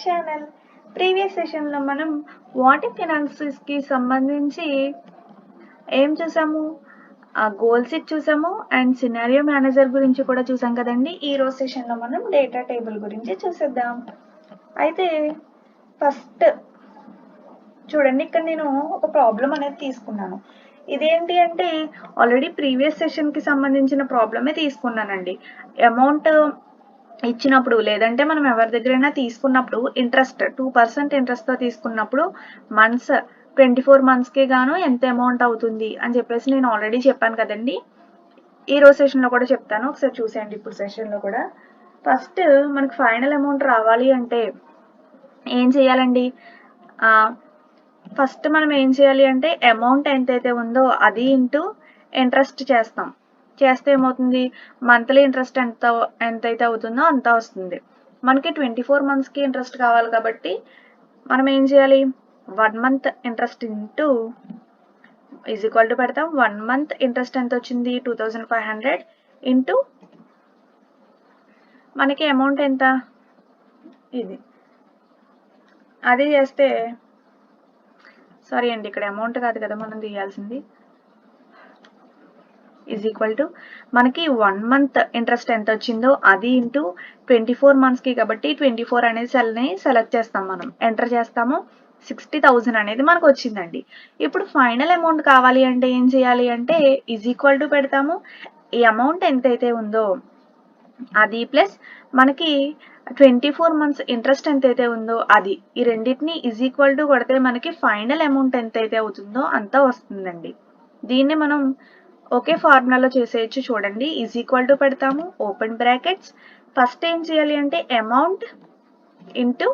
Channel. Previous సెషన్లో మనం water ఫినాన్సెస్కి సంబంధించి ఏం చూసాము, గోల్ షీట్ చూసాము అండ్ సినారియో మేనేజర్ గురించి కూడా చూసాం కదండి. ఈరోజు సెషన్లో మనం డేటా టేబుల్ గురించి చూసేద్దాం. అయితే ఫస్ట్ చూడండి, ఇక్కడ నేను ఒక ప్రాబ్లం అనేది తీసుకున్నాను. ఇదేంటి అంటే ఆల్రెడీ ప్రీవియస్ సెషన్కి సంబంధించిన ప్రాబ్లమే తీసుకున్నానండి. అమౌంట్ ఇచ్చినప్పుడు లేదంటే మనం ఎవరి దగ్గరైనా తీసుకున్నప్పుడు ఇంట్రెస్ట్ 2% ఇంట్రెస్ట్తో తీసుకున్నప్పుడు మంత్స్ 24 మంత్స్కి గాను ఎంత అమౌంట్ అవుతుంది అని చెప్పేసి నేను ఆల్రెడీ చెప్పాను కదండి. ఈ రోజు సెషన్లో కూడా చెప్తాను, ఒకసారి చూసేయండి. ఇప్పుడు సెషన్లో కూడా ఫస్ట్ మనకు ఫైనల్ అమౌంట్ రావాలి అంటే ఏం చేయాలండి, ఫస్ట్ మనం ఏం చేయాలి అంటే అమౌంట్ ఎంతైతే ఉందో అది ఇంటూ ఇంట్రెస్ట్ చేస్తే ఏమవుతుంది, మంత్లీ ఇంట్రెస్ట్ ఎంతైతే అవుతుందో అంత వస్తుంది. మనకి 24 మంత్స్కి ఇంట్రెస్ట్ కావాలి కాబట్టి మనం ఏం చేయాలి, 1 month interest into is equal to పెడతాం. 1 మంత్ ఇంట్రెస్ట్ ఎంత వచ్చింది, 2500 ఇంటూ మనకి అమౌంట్ ఎంత, ఇది అది చేస్తే, సారీ అండి ఇక్కడ అమౌంట్ కాదు కదా మనం తీయాల్సింది, ఈజ్ ఈక్వల్ టు మనకి 1 మంత్ ఇంట్రెస్ట్ ఎంత వచ్చిందో అది ఇంటూ 24 మంత్స్కి కాబట్టి 24 అనేది సెల్ని సెలెక్ట్ చేస్తాం, మనం ఎంటర్ చేస్తాము. 60,000 అనేది మనకు వచ్చిందండి. ఇప్పుడు ఫైనల్ అమౌంట్ కావాలి అంటే ఏం చేయాలి అంటే ఈజ్ ఈక్వల్ టు పెడతాము. ఈ అమౌంట్ ఎంతైతే ఉందో అది ప్లస్ మనకి 24 మంత్స్ ఇంట్రెస్ట్ ఎంతైతే ఉందో అది, ఈ రెండింటిని ఈజ్ ఈక్వల్ టు కొడితే మనకి ఫైనల్ అమౌంట్ ఎంతైతే అవుతుందో అంత వస్తుందండి. దీన్ని మనం ఒకే ఫార్ములాలో చేసేయచ్చు. చూడండి, ఈజ్ ఈక్వల్ టు పెడతాము, ఓపెన్ బ్రాకెట్స్. ఫస్ట్ ఏం చేయాలి అంటే అమౌంట్ ఇంటూ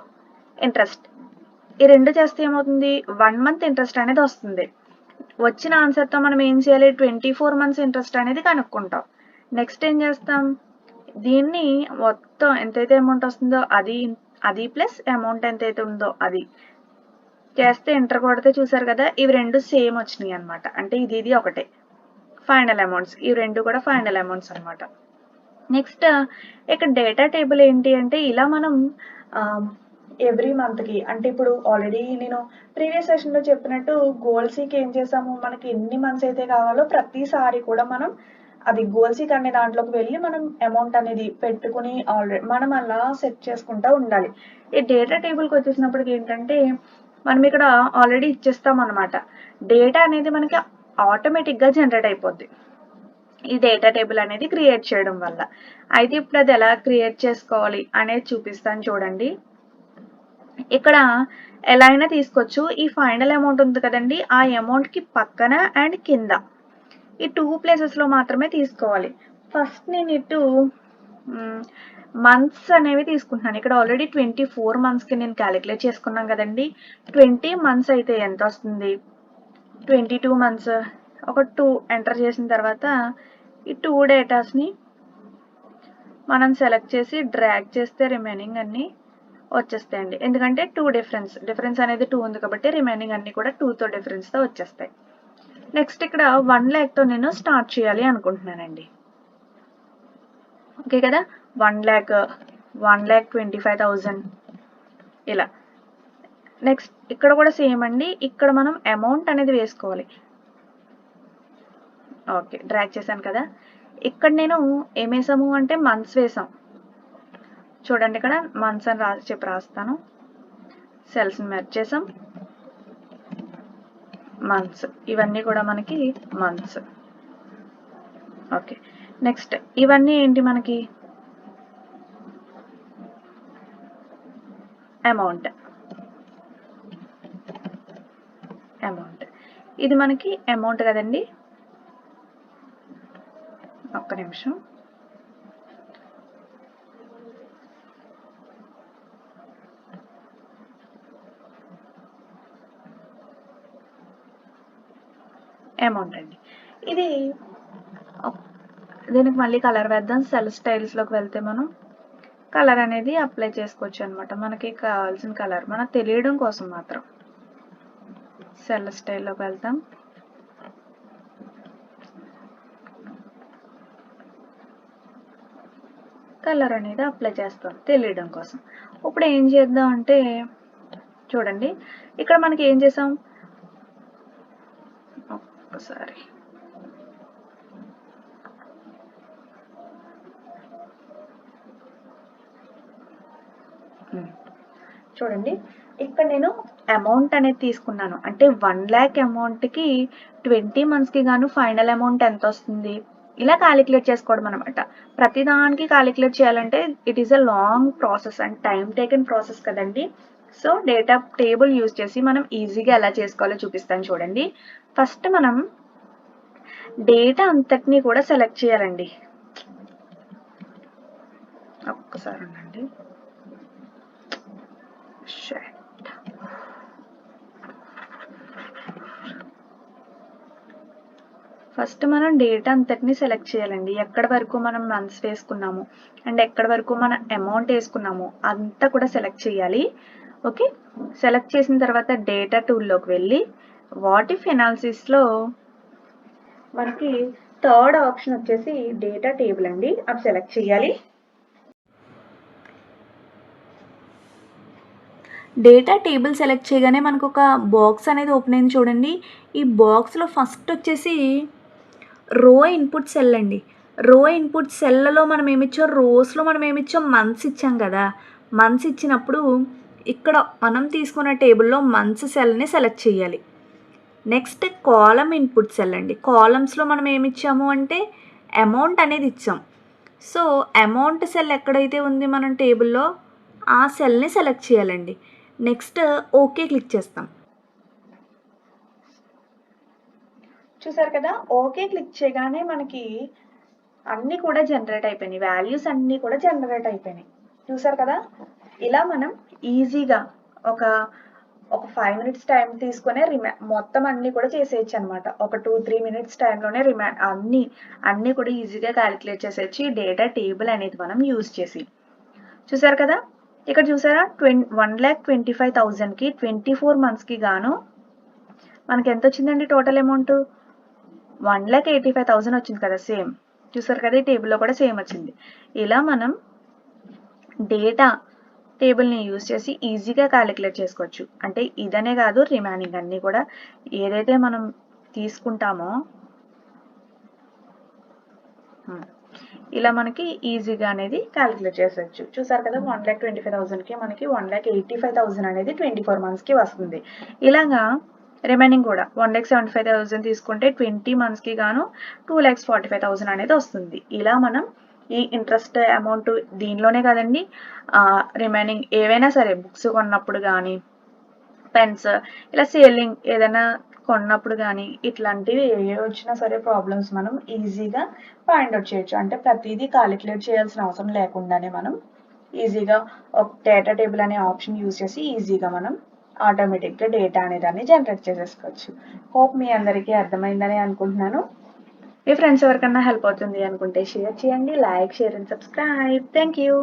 ఇంట్రెస్ట్, ఈ రెండు చేస్తే ఏమవుతుంది, 1 మంత్ ఇంట్రెస్ట్ అనేది వస్తుంది. వచ్చిన ఆన్సర్తో మనం ఏం చేయాలి, 24 మంత్స్ ఇంట్రెస్ట్ అనేది కనుక్కుంటాం. నెక్స్ట్ ఏం చేస్తాం, దీన్ని మొత్తం ఎంతైతే అమౌంట్ వస్తుందో అది ప్లస్ అమౌంట్ ఎంతైతే ఉందో అది చేస్తే ఎంటర్ కొడితే చూసారు కదా, ఇవి రెండు సేమ్ వచ్చినాయి అనమాట. అంటే ఇది ఒకటే ఫైనల్ అమౌంట్స్, ఈ రెండు కూడా ఫైనల్ అమౌంట్స్ అనమాట. నెక్స్ట్ ఇక్కడ డేటా టేబుల్ ఏంటి అంటే ఇలా మనం ఎవ్రీ మంత్కి, అంటే ఇప్పుడు ఆల్రెడీ నేను ప్రీవియస్ సెషన్లో చెప్పినట్టు గోల్ షీట్ ఏం చేసాము, మనకి ఎన్ని మంత్స్ అయితే కావాలో ప్రతిసారి కూడా మనం అది గోల్ షీట్ అనే దాంట్లోకి వెళ్ళి మనం అమౌంట్ అనేది పెట్టుకుని ఆల్రెడీ మనం అలా సెట్ చేసుకుంటూ ఉండాలి. ఈ డేటా టేబుల్కి వచ్చేసినప్పటికి ఏంటంటే మనం ఇక్కడ ఆల్రెడీ ఇచ్చేస్తాం అనమాట. డేటా అనేది మనకి ఆటోమేటిక్గా జనరేట్ అయిపోద్ది ఈ డేటా టేబుల్ అనేది క్రియేట్ చేయడం వల్ల. అయితే ఇప్పుడు అది ఎలా క్రియేట్ చేసుకోవాలి అనేది చూపిస్తాను చూడండి. ఇక్కడ ఎలా అయినా తీసుకోవచ్చు. ఈ ఫైనల్ అమౌంట్ ఉంది కదండి, ఆ అమౌంట్కి పక్కన అండ్ కింద ఈ 2 ప్లేసెస్లో మాత్రమే తీసుకోవాలి. ఫస్ట్ నేను ఇటు మంత్స్ అనేవి తీసుకుంటున్నాను. ఇక్కడ ఆల్రెడీ 24 మంత్స్కి నేను క్యాలిక్యులేట్ చేసుకున్నాను కదండి. 20 మంత్స్ అయితే ఎంత వస్తుంది, 22 మంత్స్ ఒక 2 ఎంటర్ చేసిన తర్వాత ఈ 2 డేటాస్ని మనం సెలెక్ట్ చేసి డ్రాగ్ చేస్తే రిమైనింగ్ అన్నీ వచ్చేస్తాయండి. ఎందుకంటే 2 డిఫరెన్స్ అనేది 2 ఉంది కాబట్టి రిమైనింగ్ అన్నీ కూడా 2తో డిఫరెన్స్తో వచ్చేస్తాయి. నెక్స్ట్ ఇక్కడ 1 lakh నేను స్టార్ట్ చేయాలి అనుకుంటున్నానండి. ఓకే కదా, 1 lakh, 1,25,000 ఇలా. నెక్స్ట్ ఇక్కడ కూడా సేమ్ అండి, ఇక్కడ మనం అమౌంట్ అనేది వేసుకోవాలి. ఓకే, డ్రాగ్ చేశాను కదా. ఇక్కడ నేను ఏం వేసాము అంటే మంత్స్ వేసాం. చూడండి ఇక్కడ మంత్స్ అని రాస్తాను, సెల్స్ని మెర్జ్ చేసాం, మంత్స్, ఇవన్నీ కూడా మనకి మంత్స్. ఓకే, నెక్స్ట్ ఇవన్నీ ఏంటి మనకి అమౌంట్, ఇది మనకి అమౌంట్ కదండి. ఒక్క నిమిషం, అమౌంట్ అండి ఇది. దీనికి మళ్ళీ కలర్ వేద్దాం. సెల్ స్టైల్స్లోకి వెళ్తే మనం కలర్ అనేది అప్లై చేసుకోవచ్చు అనమాట. మనకి కావాల్సిన కలర్ మనకు తెలియడం కోసం మాత్రం సెల్ స్టైల్లోకి వెళ్తాం. కలర్ అనేది అప్లై చేస్తాం తెలియడం కోసం. ఇప్పుడు ఏం చేద్దాం అంటే చూడండి, ఇక్కడ మనకి ఏం చేసాం, ఒక్కసారి చూడండి, ఇక్కడ నేను అమౌంట్ అనేది తీసుకున్నాను. అంటే 1 lakh అమౌంట్కి 20 మంత్స్కి గాను ఫైనల్ అమౌంట్ ఎంత వస్తుంది ఇలా క్యాలిక్యులేట్ చేసుకోవడం అనమాట. ప్రతిదానికి క్యాలిక్యులేట్ చేయాలంటే it is a long process and time taken process కదండి. సో డేటా టేబుల్ యూజ్ చేసి మనం ఈజీగా ఎలా చేసుకోవాలో చూపిస్తాను చూడండి. ఫస్ట్ మనం డేటా అంతటినీ కూడా సెలెక్ట్ చేయాలండి. ఒక్కసారి ఉండండి. ఫస్ట్ మనం డేటా అంతటిని సెలెక్ట్ చేయాలండి. ఎక్కడి వరకు మనం మంత్స్ వేసుకున్నాము అండ్ ఎక్కడి వరకు మనం అమౌంట్ వేసుకున్నాము అంతా కూడా సెలెక్ట్ చేయాలి. ఓకే, సెలెక్ట్ చేసిన తర్వాత డేటా టూల్లోకి వెళ్ళి వాట్ ఇఫ్ ఎనాలిసిస్లో మనకి థర్డ్ ఆప్షన్ వచ్చేసి డేటా టేబుల్ అండి, అది సెలెక్ట్ చేయాలి. డేటా టేబుల్ సెలెక్ట్ చేయగానే మనకు ఒక బాక్స్ అనేది ఓపెన్ అయింది చూడండి. ఈ బాక్స్లో ఫస్ట్ వచ్చేసి రో ఇన్పుట్ సెల్ అండి. రో ఇన్పుట్ సెల్లలో మనం ఏమిచ్చాం, రోస్లో మనం ఏమిచ్చాం, మంత్స్ ఇచ్చాం కదా. మంత్స్ ఇచ్చినప్పుడు ఇక్కడ మనం తీసుకున్న టేబుల్లో మంత్స్ సెల్ని సెలెక్ట్ చేయాలి. నెక్స్ట్ కాలం ఇన్పుట్ సెల్ అండి. కాలమ్స్లో మనం ఏమిచ్చాము అంటే అమౌంట్ అనేది ఇచ్చాం. సో అమౌంట్ సెల్ ఎక్కడైతే ఉంది మనం టేబుల్లో ఆ సెల్ని సెలెక్ట్ చేయాలండి. నెక్స్ట్ ఓకే క్లిక్ చేస్తాం. చూసారు కదా, ఓకే క్లిక్ చేయగానే మనకి అన్నీ కూడా జనరేట్ అయిపోయినాయి, వాల్యూస్ అన్నీ కూడా జనరేట్ అయిపోయినాయి. చూసారు కదా, ఇలా మనం ఈజీగా ఒక 5 minutes టైం తీసుకునే మొత్తం అన్నీ కూడా చేసేయచ్చు అనమాట. ఒక 2-3 minutes టైంలోనే అన్నీ కూడా ఈజీగా క్యాలిక్యులేట్ చేసేయచ్చు ఈ డేటా టేబుల్ అనేది మనం యూజ్ చేసి. చూసారు కదా, ఇక్కడ చూసారా 1,25,000కి 24 monthsకి గాను మనకి ఎంత వచ్చిందండి టోటల్ అమౌంట్, 1,85,000 వచ్చింది కదా. సేమ్ చూసారు కదా, ఈ టేబుల్లో కూడా సేమ్ వచ్చింది. ఇలా మనం డేటా టేబుల్ని యూజ్ చేసి ఈజీగా క్యాలిక్యులేట్ చేసుకోవచ్చు. అంటే ఇదనే కాదు, రిమైనింగ్ అన్నీ కూడా ఏదైతే మనం తీసుకుంటామో ఇలా మనకి ఈజీగా అనేది క్యాలిక్యులేట్ చేసేయచ్చు. చూసారు కదా, 1,25,000కి మనకి 1,85,000 అనేది 24 monthsకి వస్తుంది. ఇలాగా రిమైనింగ్ కూడా 1,75,000 తీసుకుంటే 20 monthsకి గాను 2,45,000 అనేది వస్తుంది. ఇలా మనం ఈ ఇంట్రెస్ట్ అమౌంట్ దీనిలోనే కదండి, రిమైనింగ్ ఏవైనా సరే బుక్స్ కొన్నప్పుడు కానీ, పెన్స్, ఇలా సేలింగ్ ఏదైనా కొన్నప్పుడు కానీ ఇట్లాంటివి ఏ వచ్చినా సరే ప్రాబ్లమ్స్ మనం ఈజీగా ఫైండ్ అవుట్ చేయొచ్చు. అంటే ప్రతిదీ క్యాలిక్యులేట్ చేయాల్సిన అవసరం లేకుండానే మనం ఈజీగా ఒక డేటా టేబుల్ అనే ఆప్షన్ యూజ్ చేసి ఈజీగా మనం ఆటోమేటిక్గా డేటా అనేదాన్ని జనరేట్ చేసేసుకోవచ్చు. హోప్ మీ అందరికీ అర్థమైందని అనుకుంటున్నాను. మీ ఫ్రెండ్స్ ఎవరికన్నా హెల్ప్ అవుతుంది అనుకుంటే షేర్ చేయండి. Like, share and subscribe. Thank you.